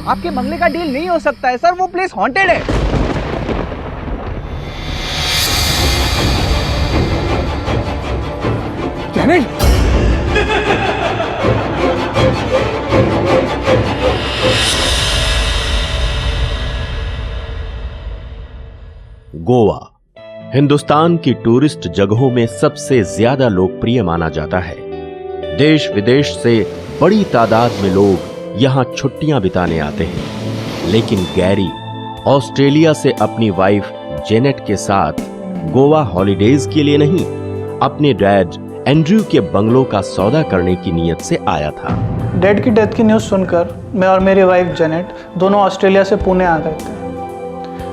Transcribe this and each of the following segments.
आपके बंगले का डील नहीं हो सकता है सर, वो प्लेस हॉन्टेड है। जेनेट, गोवा हिंदुस्तान की टूरिस्ट जगहों में सबसे ज्यादा लोकप्रिय माना जाता है। देश विदेश से बड़ी तादाद में लोग यहां छुट्टियां बिताने आते हैं। लेकिन गैरी ऑस्ट्रेलिया से अपनी वाइफ जेनेट के साथ गोवा हॉलिडेज के लिए नहीं, अपने डैड एंड्रयू के बंगलों का सौदा करने की नीयत से आया था। डैड की डेथ की न्यूज़ सुनकर मैं और मेरी वाइफ जेनेट दोनों ऑस्ट्रेलिया से पुणे आ गए थे।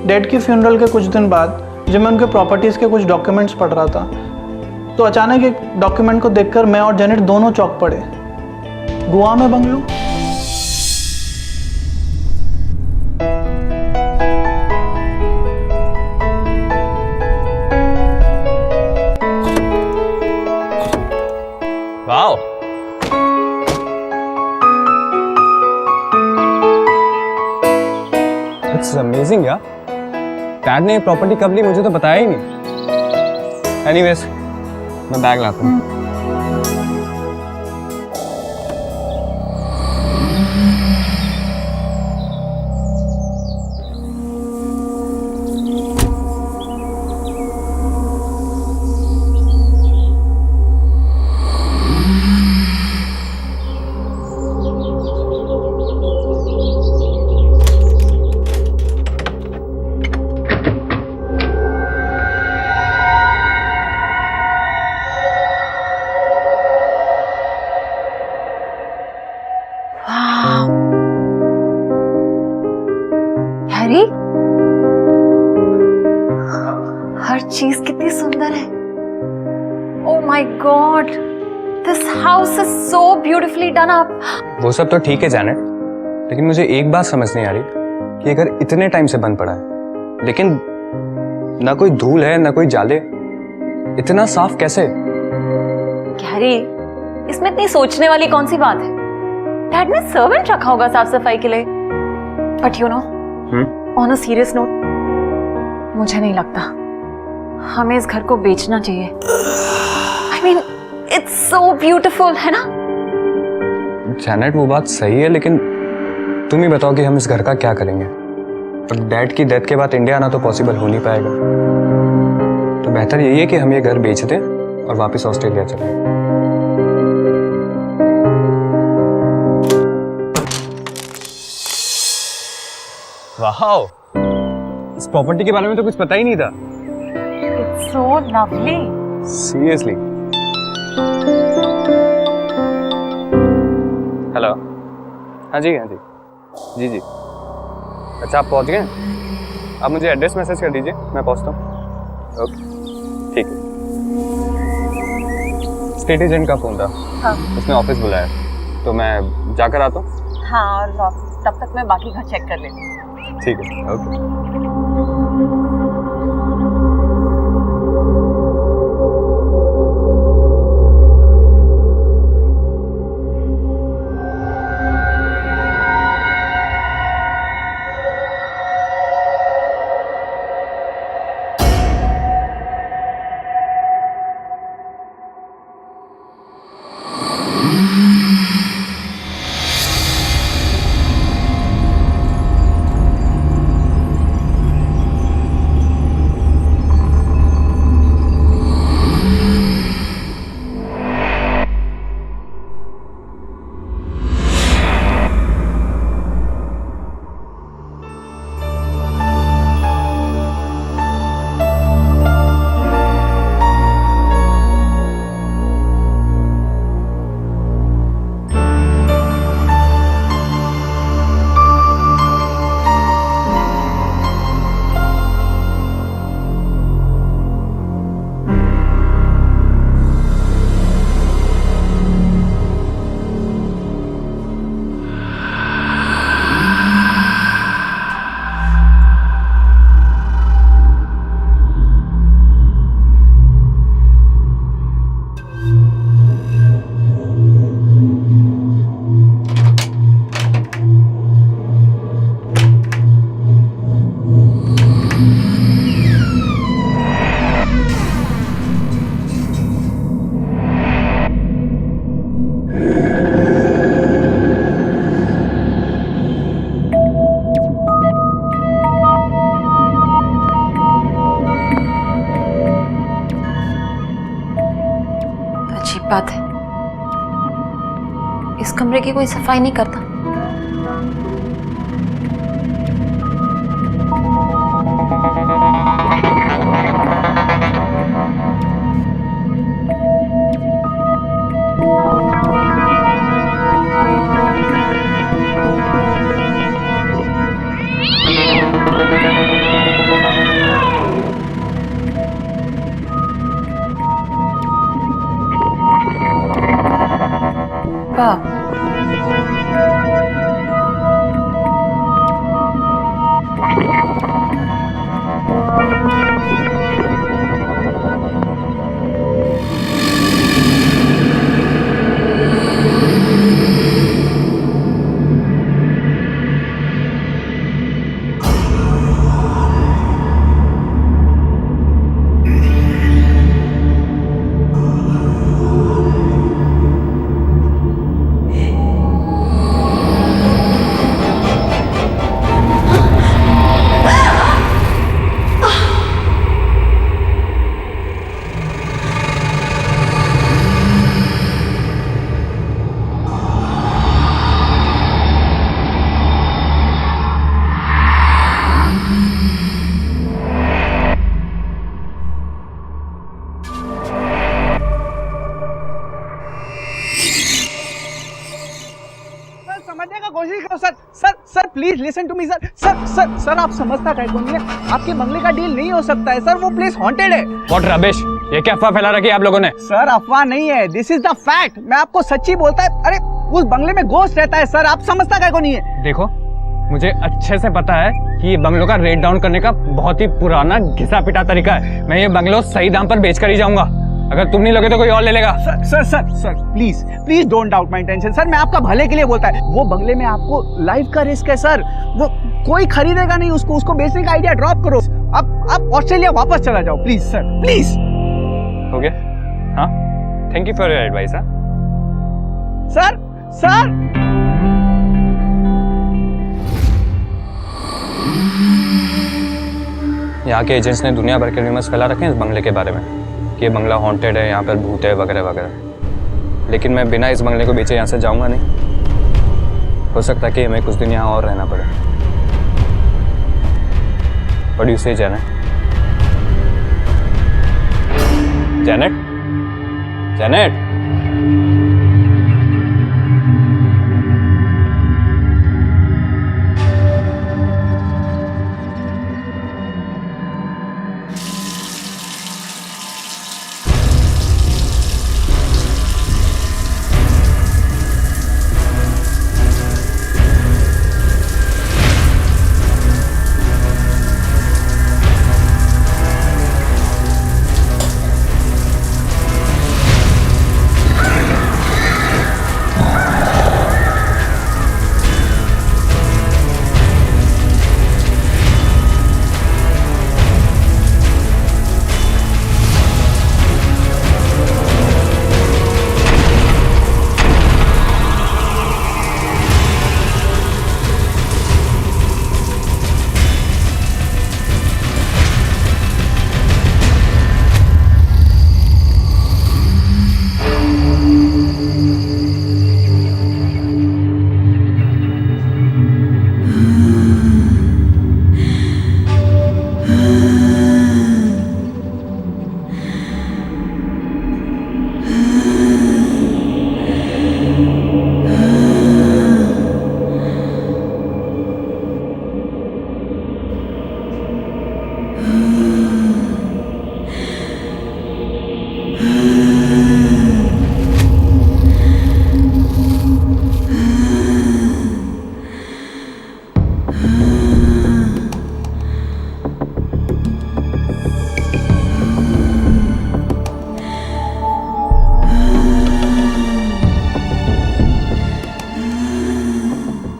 डैड की फ्यूनरल के कुछ दिन बाद जब मैं उनके प्रॉपर्टीज़ के कुछ डॉक्यूमेंट्स पढ़ रहा था तो अचानक एक डॉक्यूमेंट को देखकर मैं और जेनेट दोनों चौंक पड़े। गोवा में बंगलो? वाओ, इट्स अमेजिंग यार। डैड ने प्रॉपर्टी कब ली मुझे तो बताया ही नहीं। एनीवेज, मैं बैग लाता हूँ। हैरी, हर चीज कितनी सुंदर है। Oh my God, this house is so beautifully done up. वो सब तो ठीक है जेनेट, लेकिन मुझे एक बात समझ नहीं आ रही कि अगर इतने टाइम से बंद पड़ा है लेकिन ना कोई धूल है ना कोई जाले, इतना साफ कैसे? हैरी, इसमें इतनी सोचने वाली कौन सी बात है? डैड ने सर्वेंट रखा होगा साफ सफाई के लिए। But you know, on a serious note, मुझे नहीं लगता हमें इस घर को बेचना चाहिए। I mean, it's so beautiful, है ना? जेनेट, वो बात सही है, लेकिन तुम ही बताओ कि हम इस घर का क्या करेंगे। और डैड की डेथ के बाद इंडिया आना तो पॉसिबल हो नहीं पाएगा, तो बेहतर यही है कि हम ये घर बेच दें और वापस ऑस्ट्रेलिया चलें। वाओ, इस प्रॉपर्टी के बारे में तो कुछ पता ही नहीं था। It's so lovely. Seriously. Hello, हाँ जी हाँ जी जी जी। अच्छा, आप पहुंच गए? आप मुझे एड्रेस मैसेज कर दीजिए, मैं पहुंचता हूँ। ओके, ठीक है। स्टेट एजेंट का फ़ोन था। हाँ। उसने ऑफिस बुलाया, तो मैं जाकर आता हूँ। हाँ, और तब तक मैं बाकी घर चेक कर लेती हूँ। ठीक है, ओके। इस कमरे की कोई सफाई नहीं करता। वाह, सर समझने का कोशिश करो sir. Sir sir please listen to me sir. Sir sir sir आप समझता क्या कौन है? आपके बंगले का डील नहीं हो सकता है सर, वो प्लेस हॉन्टेड है। व्हाट रबिश, ये क्या अफवाह फैला रखी है आप लोगों ने? सर अफवाह नहीं है, दिस इज द फैक्ट। मैं आपको सच्ची बोलता है। अरे उस बंगले में गोश्त रहता है सर, आप समझता क्या नहीं है? देखो, मुझे अच्छे से पता है कि ये बंगलों का रेट डाउन करने का बहुत ही पुराना घिसा पिटा तरीका है। मैं ये बंगलो सही दाम पर बेच कर ही जाऊंगा। अगर तुम नहीं लोगे तो कोई और ले लेगा। Sir sir sir sir please please don't doubt my intention sir. मैं आपका भले के लिए बोलता है। वो बंगले में आपको लाइफ का रिस्क है सर, वो कोई खरीदेगा नहीं उसको। उसको बेचने का आइडिया ड्रॉप करो। आप ऑस्ट्रेलिया वापस चला जाओ प्लीज सर, प्लीज। हो गया? हाँ, thank you for your advice. Sir sir यहाँ के एजेंट्स ने दुनिया भर के र्यूमर्स फैला रखे हैं इस बंगले के बारे में कि ये बंगला हॉन्टेड है, यहाँ पर भूत है वगैरह वगैरह। लेकिन मैं बिना इस बंगले को बेचे यहाँ से जाऊँगा नहीं। हो सकता है कि हमें कुछ दिन यहाँ और रहना पड़े। What do you say, Janet? Janet? Janet?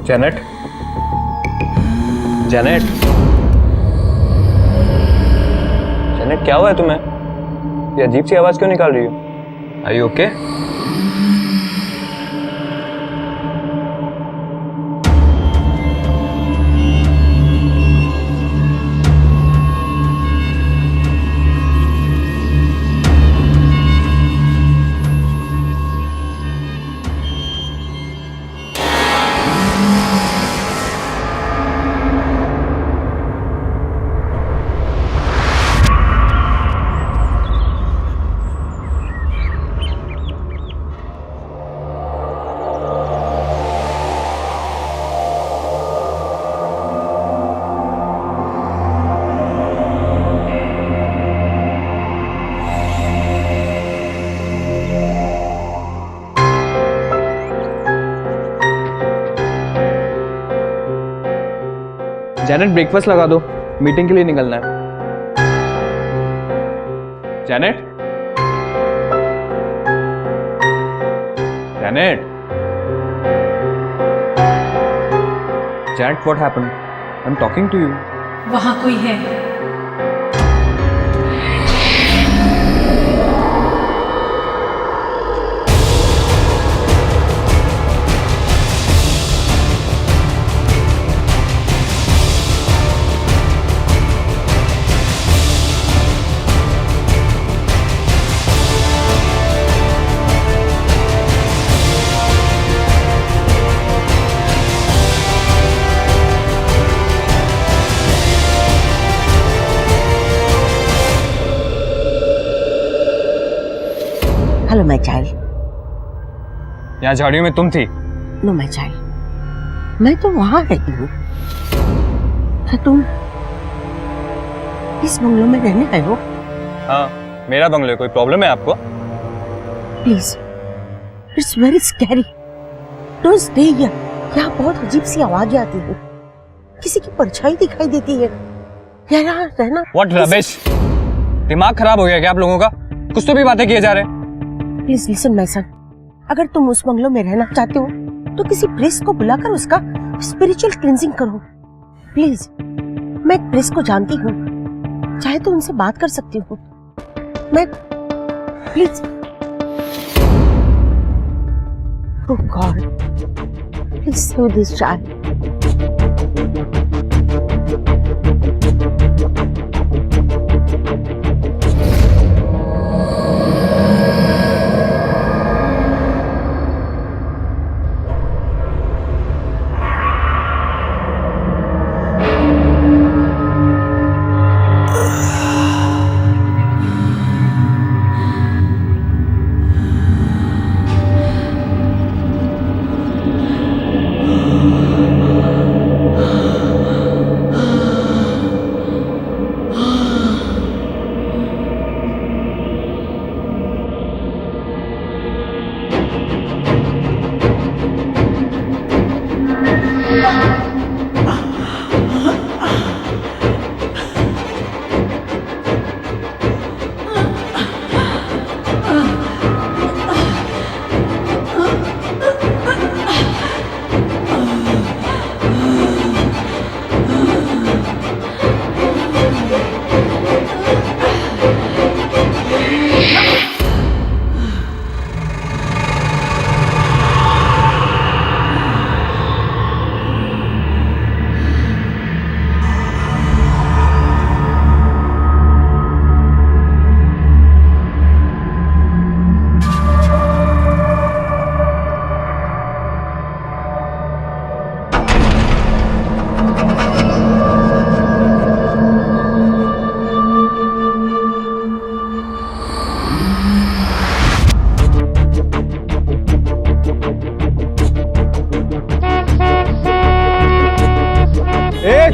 Janet, Janet, Janet क्या हुआ है तुम्हें? ये अजीब सी आवाज क्यों निकाल रही हो? Are you okay? Janet breakfast लगा दो, मीटिंग के लिए निकलना है। Janet, Janet, Janet, what happened? I am talking to you. वहां कोई है। Hello my child. यहाँ झाड़ियों में तुम थी? नो माय चाइल्ड, मैं तो वहां रहती हूँ। क्या तुम इस बंगलों में रहने आए हो? हाँ, मेरा बंगलो। कोई प्रॉब्लम है आपको? Please, it's very scary, don't stay here. यहाँ बहुत अजीब सी आवाजें आती हैं, किसी की परछाई दिखाई देती है। यहाँ रहना व्हाट रबिश! दिमाग खराब हो गया क्या आप लोगों का? कुछ तो भी बातें किए जा रहे हैं। प्लीज लिसन माय सन, अगर तुम उस बंगलों में रहना चाहते हो तो किसी प्रीस्ट को बुलाकर उसका स्पिरिचुअल क्लींजिंग करो प्लीज। मैं एक प्रीस्ट को जानती हूँ, चाहे तो उनसे बात कर सकती हूँ मैं। Please. Oh God, please save this child.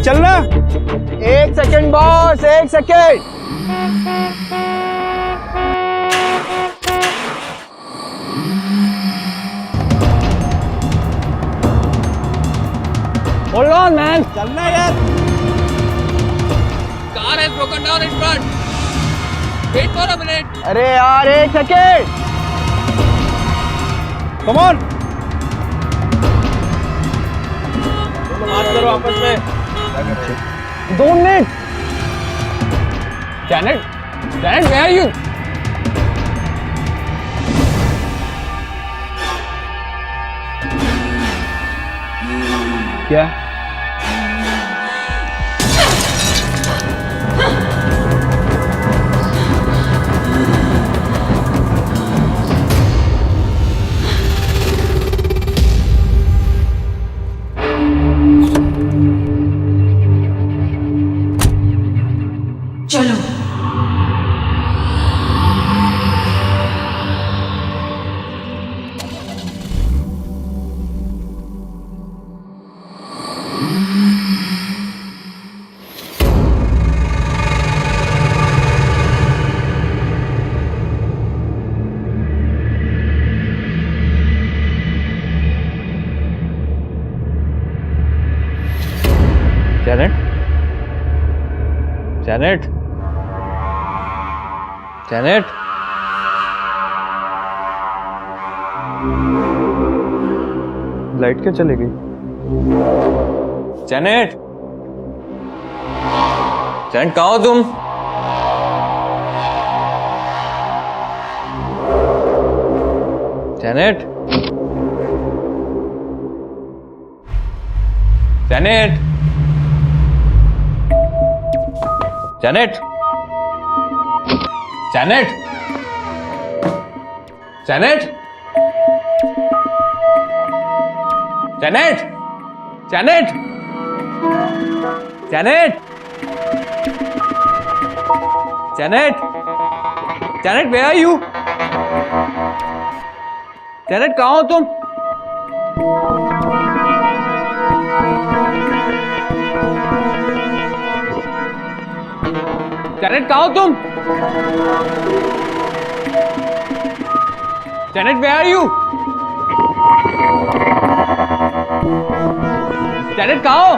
चलना। एक सेकंड बॉस, एक सेकंड। Hold on man. चलना यार। Car has broken down in front. Wait for a minute. अरे यार एक सेकंड। Come on. बात करो आपस में। 2 minute. Janet, Janet, where are you? क्या? चलो। जैनेट, जैनेट, लाइट क्यों चली गई? जैनेट, जैनेट कहाँ हो तुम? Janet, Janet, Janet, Janet, Janet, Janet, Janet, Janet, Janet, Janet, where are you? Janet कहाँ हो तुम? जैनेट कहाँ हो तुम? Janet where are you? Janet कहाँ हो?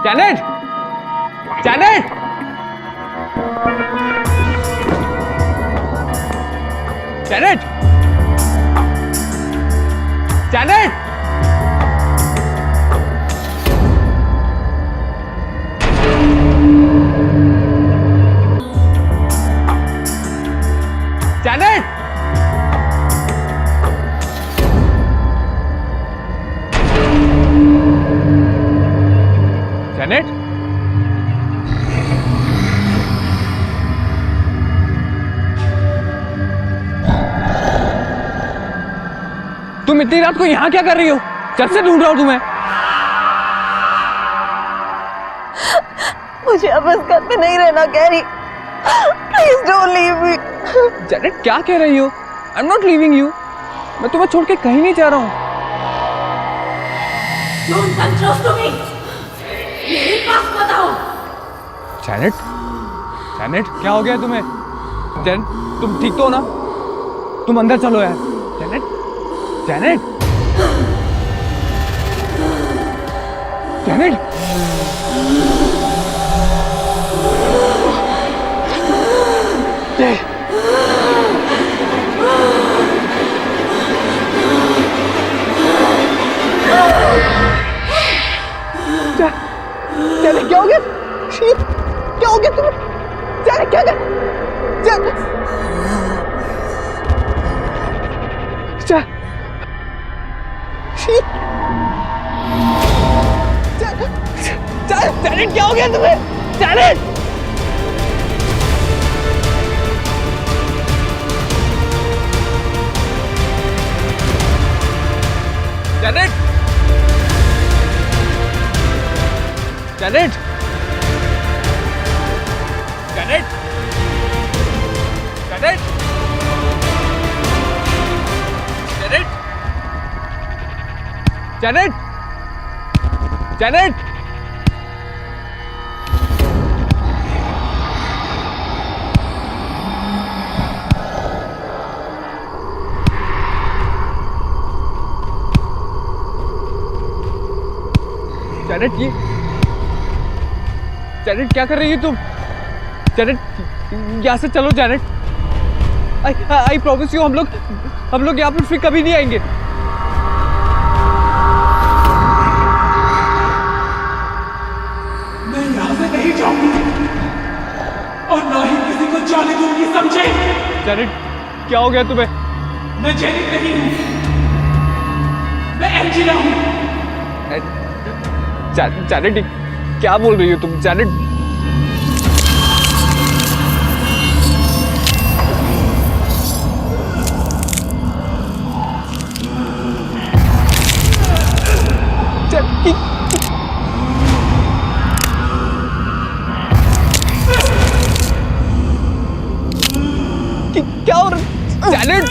Janet, Janet, Janet, Janet, Janet, Janet, तुम इतनी रात को यहाँ क्या कर रही हो? जब से ढूंढ रहा हूँ तुम्हें। मुझे अब इस घर पे नहीं रहना, Gary. Please don't leave me. Janet क्या कह रही हो? I am not leaving you. मैं तुम्हें छोड़ के कहीं नहीं जा रहा हूँ। Don't come close to me. मेरे पास मत आओ। जैनेट, जैनेट क्या हो गया तुम्हें? जैनेट तुम ठीक तो हो ना? तुम अंदर चलो यार। जैनेट, जैनेट, जैनेट, जैनेट क्या हो गया? क्या हो गया तुम्हें? जैनेट क्या कर? जैनेट क्या हो गया तुम्हें? Janet, Janet, Janet, Janet, Janet, Janet, Janet, Janet, Janet, ये जैनेट क्या कर रही है तुम? जैनेट यहाँ से चलो। जैनेट, आई प्रॉमिस यू, हम लोग यहाँ पर फिर कभी नहीं आएंगे। मैं यहाँ से नहीं जाऊंगी और ना ही किसी को जाने दूंगी, समझे? जैनेट क्या हो गया तुम्हें? मैं जेनिट नहीं हूँ, मैं एंजिला हूँ। जैनेट क्या बोल रही हो तुम? जैनेट, क्या हो रहा है? जैनेट,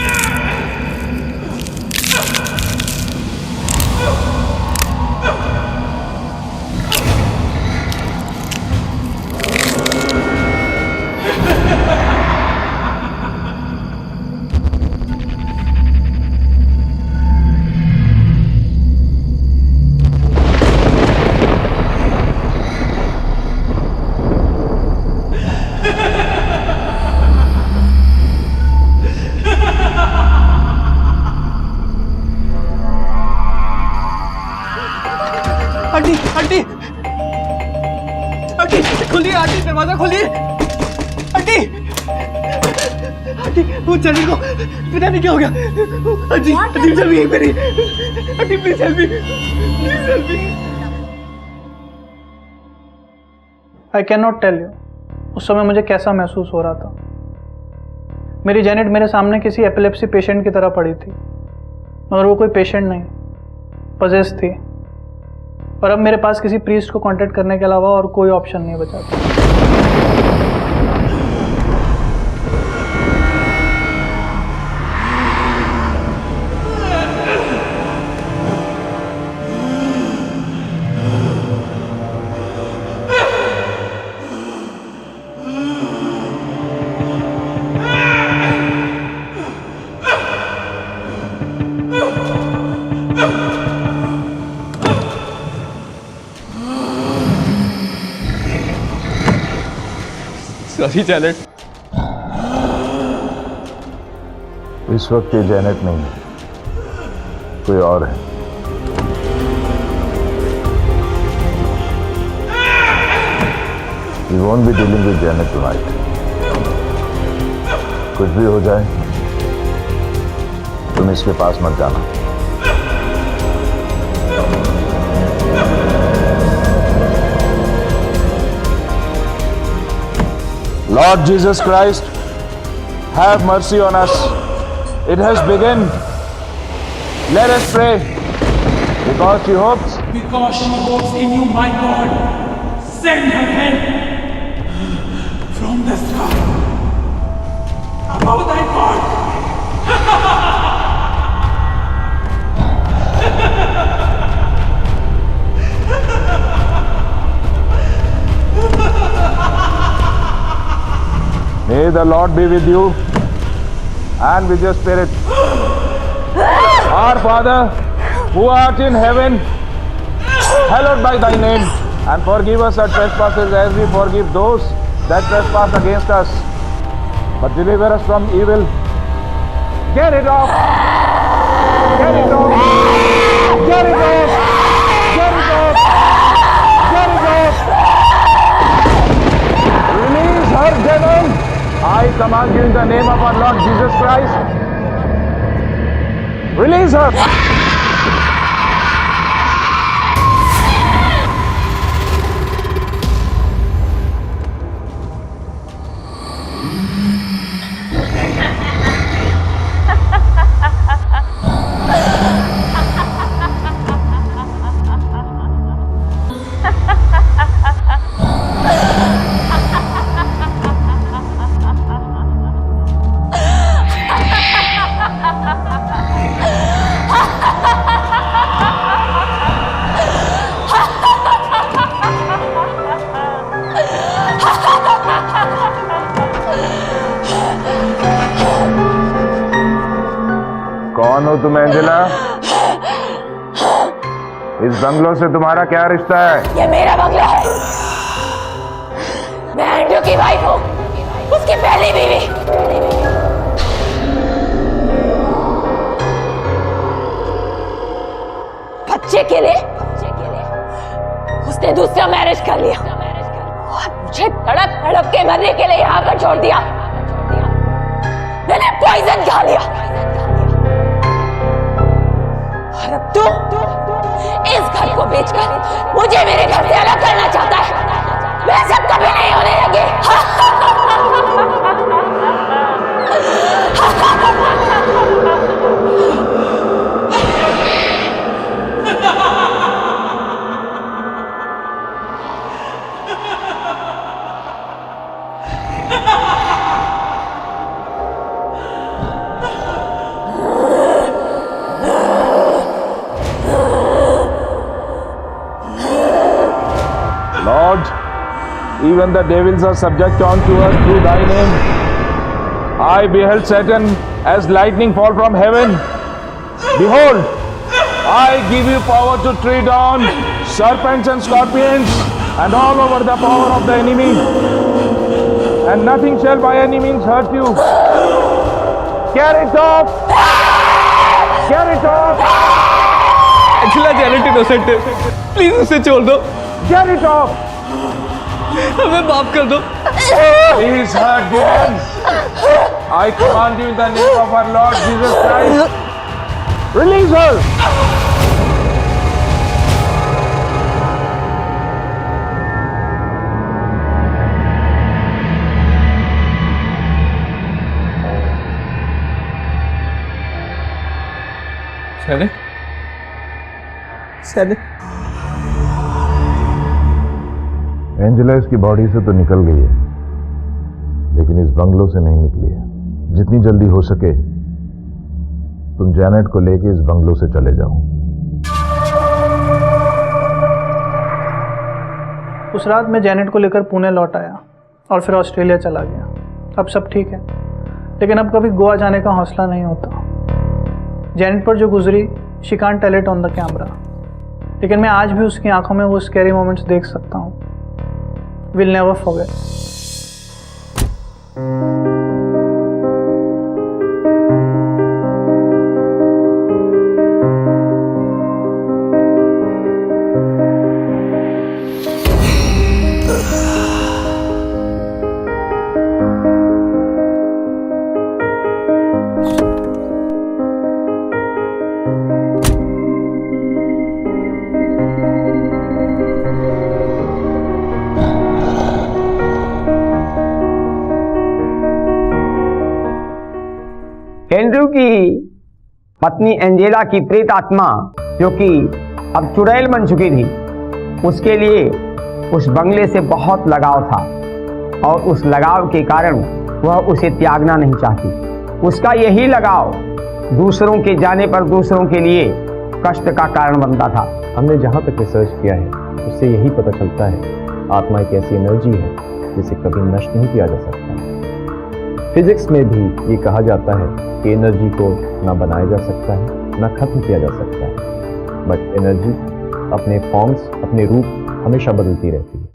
आंटी आंटी आंटी खोलिए, आंटी दरवाजा खोलिए, आंटी आंटी वो चली को पता नहीं क्या हो गया। आंटी आंटी चल यहीं पर ही, aunty please help me, please help me. I can not tell you उस समय मुझे कैसा महसूस हो रहा था। मेरी जेनेट मेरे सामने किसी एपिलेप्सी पेशेंट की तरह पड़ी थी, मगर वो कोई पेशेंट नहीं, पजेस थी। और अब मेरे पास किसी प्रीस्ट को कांटेक्ट करने के अलावा और कोई ऑप्शन नहीं बचा था। Sorry Janet. इस वक्त ये जैनेट नहीं है, कोई और है। We won't be dealing with Janet tonight. कुछ भी हो जाए तुम इसके पास मत जाना। Lord Jesus Christ, have mercy on us. It has begun. Let us pray. Because she hopes. Because she hopes in you, my God. Send her help from the sky. Above thy God. May the Lord be with you and with your spirit. Our Father, who art in heaven, hallowed by thy name, and forgive us our trespasses as we forgive those that trespass against us. But deliver us from evil. Get it off! Get it off! Get it off! Get it off! Get it off! Release her, devil! I command you in the name of our Lord Jesus Christ. Release her! कौन हो तुम Angela? इस बंगलों से तुम्हारा क्या रिश्ता है? ये मेरा बंगला है। मैं एंड्रू की वाइफ हूँ, उसकी पहली बीवी। बच्चे के लिए उसने दूसरा मैरिज कर लिया और मुझे तड़प तड़प के मरने के लिए यहाँ पर छोड़ दिया। मैंने पॉइजन खा लिया और अब तू इस घर को बेचकर मुझे मेरे घर से अलग करना चाहता है। वह सब कभी नहीं होने लगे। Lord, even the devils are subject unto us through thy name. I beheld Satan as lightning fall from heaven. Behold, I give you power to tread on serpents and scorpions and all over the power of the enemy, and nothing shall by any means hurt you. Carry it off! Carry it off! Angela Janet innocent है, please उसे छोड़ दो, Get it off! हमें माफ कर दो। Please, her demons! I command you in the name of our Lord Jesus Christ. Release her! Janet, Janet, Angela इसकी body से तो निकल गई है, लेकिन इस बंगलो से नहीं निकली है। जितनी जल्दी हो सके तुम जैनेट को लेके इस बंगलो से चले जाओ। उस रात मैं जैनेट को लेकर पुणे लौट आया और फिर ऑस्ट्रेलिया चला गया। अब सब ठीक है, लेकिन अब कभी गोवा जाने का हौसला नहीं होता। जैनेट पर जो गुजरी, she can't tell it on the camera, लेकिन मैं आज भी उसकी आंखों में वो स्कैरी मोमेंट्स देख सकता हूँ। Will never forget. एंड्रू की पत्नी एंजेला की प्रेत आत्मा, जो कि अब चुड़ैल बन चुकी थी, उसके लिए उस बंगले से बहुत लगाव था और उस लगाव के कारण वह उसे त्यागना नहीं चाहती। उसका यही लगाव दूसरों के जाने पर दूसरों के लिए कष्ट का कारण बनता था। हमने जहाँ तक रिसर्च किया है उससे यही पता चलता है आत्मा एक ऐसी एनर्जी है जिसे कभी नष्ट नहीं किया जा सकता। फिजिक्स में भी ये कहा जाता है कि एनर्जी को ना बनाया जा सकता है ना खत्म किया जा सकता है, बट एनर्जी अपने फॉर्म्स, अपने रूप हमेशा बदलती रहती है।